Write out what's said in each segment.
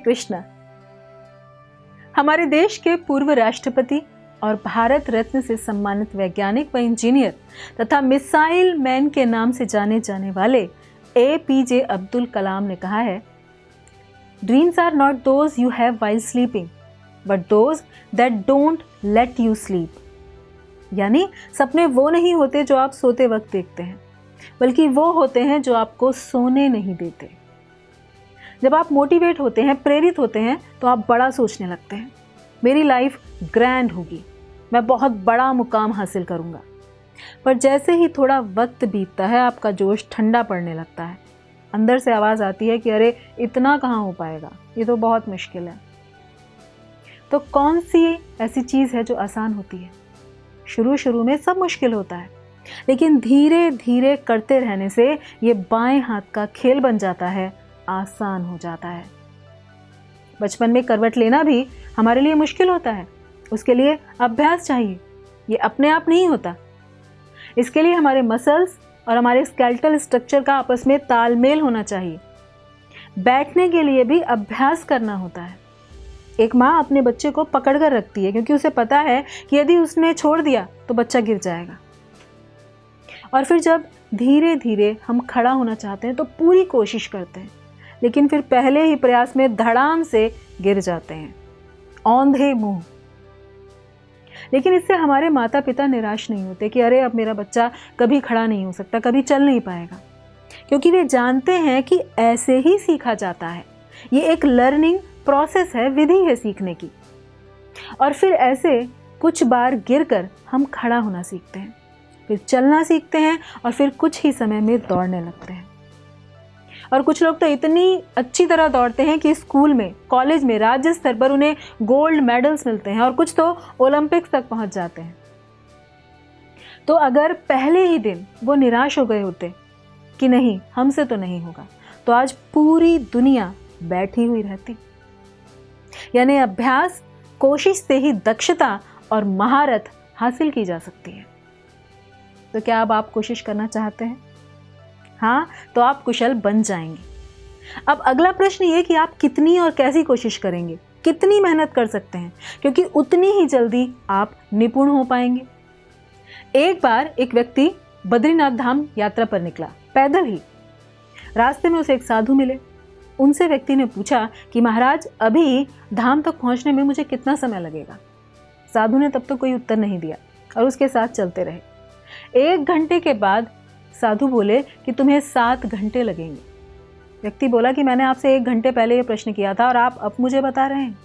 कृष्ण। हमारे देश के पूर्व राष्ट्रपति और भारत रत्न से सम्मानित वैज्ञानिक व इंजीनियर तथा मिसाइल मैन के नाम से जाने जाने वाले APJ अब्दुल कलाम ने कहा है, dreams are not those you have while sleeping but those that don't let you sleep. यानी सपने वो नहीं होते जो आप सोते वक्त देखते हैं, बल्कि वो होते हैं जो आपको सोने नहीं देते। जब आप मोटिवेट होते हैं, प्रेरित होते हैं, तो आप बड़ा सोचने लगते हैं। मेरी लाइफ ग्रैंड होगी, मैं बहुत बड़ा मुकाम हासिल करूंगा। पर जैसे ही थोड़ा वक्त बीतता है, आपका जोश ठंडा पड़ने लगता है। अंदर से आवाज़ आती है कि अरे इतना कहाँ हो पाएगा, ये तो बहुत मुश्किल है। तो कौन सी ऐसी चीज़ है जो आसान होती है? शुरू में सब मुश्किल होता है, लेकिन धीरे धीरे करते रहने से ये बाएं हाथ का खेल बन जाता है, आसान हो जाता है। बचपन में करवट लेना भी हमारे लिए मुश्किल होता है, उसके लिए अभ्यास चाहिए। ये अपने आप नहीं होता। इसके लिए हमारे मसल्स और हमारे स्केलेटल स्ट्रक्चर का आपस में तालमेल होना चाहिए। बैठने के लिए भी अभ्यास करना होता है। एक माँ अपने बच्चे को पकड़ कर रखती है क्योंकि उसे पता है कि यदि उसने छोड़ दिया तो बच्चा गिर जाएगा। और फिर जब धीरे धीरे हम खड़ा होना चाहते हैं तो पूरी कोशिश करते हैं, लेकिन फिर पहले ही प्रयास में धड़ाम से गिर जाते हैं, औंधे मुंह। लेकिन इससे हमारे माता पिता निराश नहीं होते कि अरे अब मेरा बच्चा कभी खड़ा नहीं हो सकता, कभी चल नहीं पाएगा, क्योंकि वे जानते हैं कि ऐसे ही सीखा जाता है। ये एक लर्निंग प्रोसेस है, विधि है सीखने की। और फिर ऐसे कुछ बार गिरकर हम खड़ा होना सीखते हैं, फिर चलना सीखते हैं और फिर कुछ ही समय में दौड़ने लगते हैं। और कुछ लोग तो इतनी अच्छी तरह दौड़ते हैं कि स्कूल में, कॉलेज में, राज्य स्तर पर उन्हें गोल्ड मेडल्स मिलते हैं और कुछ तो ओलंपिक्स तक पहुंच जाते हैं। तो अगर पहले ही दिन वो निराश हो गए होते कि नहीं हमसे तो नहीं होगा, तो आज पूरी दुनिया बैठी हुई रहती। यानी अभ्यास, कोशिश से ही दक्षता और महारत हासिल की जा सकती है। तो क्या अब आप कोशिश करना चाहते हैं? हाँ, तो आप कुशल बन जाएंगे। अब अगला प्रश्न ये कि आप कितनी और कैसी कोशिश करेंगे, कितनी मेहनत कर सकते हैं, क्योंकि उतनी ही जल्दी आप निपुण हो पाएंगे। एक बार एक व्यक्ति बद्रीनाथ धाम यात्रा पर निकला, पैदल ही। रास्ते में उसे एक साधु मिले। उनसे व्यक्ति ने पूछा कि महाराज, अभी धाम तक पहुंचने में मुझे कितना समय लगेगा? साधु ने तब तो कोई उत्तर नहीं दिया और उसके साथ चलते रहे। 1 घंटे के बाद साधु बोले कि तुम्हें 7 घंटे लगेंगे। व्यक्ति बोला कि मैंने आपसे 1 घंटे पहले ये प्रश्न किया था और आप अब मुझे बता रहे हैं।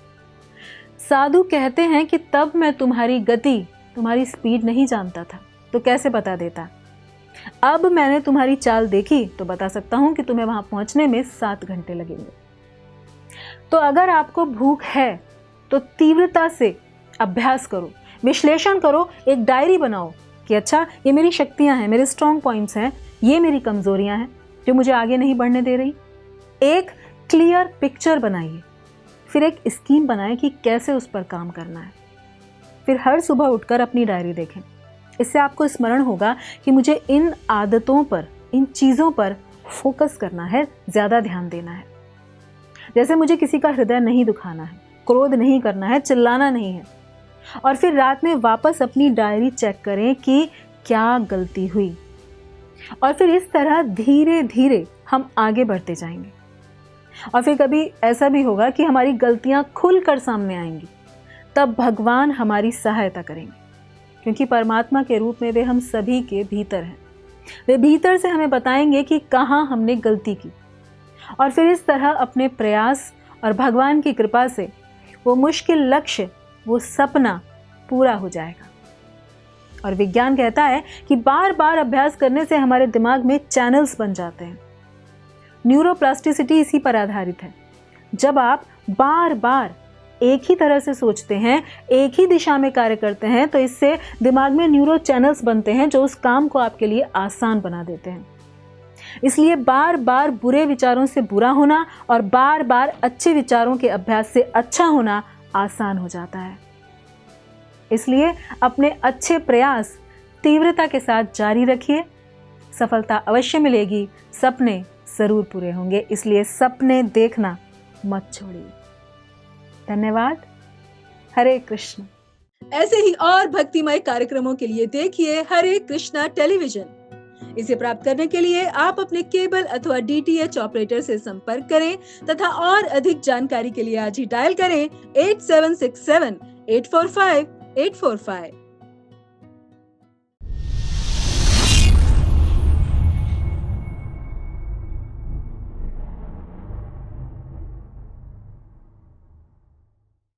साधु कहते हैं कि तब मैं तुम्हारी गति, तुम्हारी स्पीड नहीं जानता था, तो कैसे बता देता। अब मैंने तुम्हारी चाल देखी तो बता सकता हूं कि तुम्हें वहां पहुंचने में 7 घंटे लगेंगे। तो अगर आपको भूख है तो तीव्रता से अभ्यास करो, विश्लेषण करो, एक डायरी बनाओ कि अच्छा ये मेरी शक्तियां हैं, मेरे स्ट्रॉन्ग पॉइंट्स हैं, ये मेरी कमजोरियां हैं जो मुझे आगे नहीं बढ़ने दे रही। एक क्लियर पिक्चर बनाइए, फिर एक स्कीम बनाएं कि कैसे उस पर काम करना है। फिर हर सुबह उठकर अपनी डायरी देखें। इससे आपको स्मरण होगा कि मुझे इन आदतों पर, इन चीज़ों पर फोकस करना है, ज़्यादा ध्यान देना है। जैसे मुझे किसी का हृदय नहीं दुखाना है, क्रोध नहीं करना है, चिल्लाना नहीं है। और फिर रात में वापस अपनी डायरी चेक करें कि क्या गलती हुई। और फिर इस तरह धीरे धीरे हम आगे बढ़ते जाएंगे। और फिर कभी ऐसा भी होगा कि हमारी गलतियां खुलकर सामने आएंगी, तब भगवान हमारी सहायता करेंगे, क्योंकि परमात्मा के रूप में वे हम सभी के भीतर हैं। वे भीतर से हमें बताएंगे कि कहाँ हमने गलती की। और फिर इस तरह अपने प्रयास और भगवान की कृपा से वो मुश्किल लक्ष्य, वो सपना पूरा हो जाएगा। और विज्ञान कहता है कि बार बार अभ्यास करने से हमारे दिमाग में चैनल्स बन जाते हैं। न्यूरोप्लास्टिसिटी इसी पर आधारित है। जब आप बार बार एक ही तरह से सोचते हैं, एक ही दिशा में कार्य करते हैं, तो इससे दिमाग में न्यूरो चैनल्स बनते हैं जो उस काम को आपके लिए आसान बना देते हैं। इसलिए बार बार बुरे विचारों से बुरा होना और बार बार अच्छे विचारों के अभ्यास से अच्छा होना आसान हो जाता है। इसलिए अपने अच्छे प्रयास तीव्रता के साथ जारी रखिए, सफलता अवश्य मिलेगी, सपने जरूर पूरे होंगे। इसलिए सपने देखना मत छोड़िए। धन्यवाद। हरे कृष्ण। ऐसे ही और भक्तिमय कार्यक्रमों के लिए देखिए हरे कृष्णा टेलीविजन। इसे प्राप्त करने के लिए आप अपने केबल अथवा DTH ऑपरेटर से संपर्क करें तथा और अधिक जानकारी के लिए आज ही डायल करें 8767 845 845।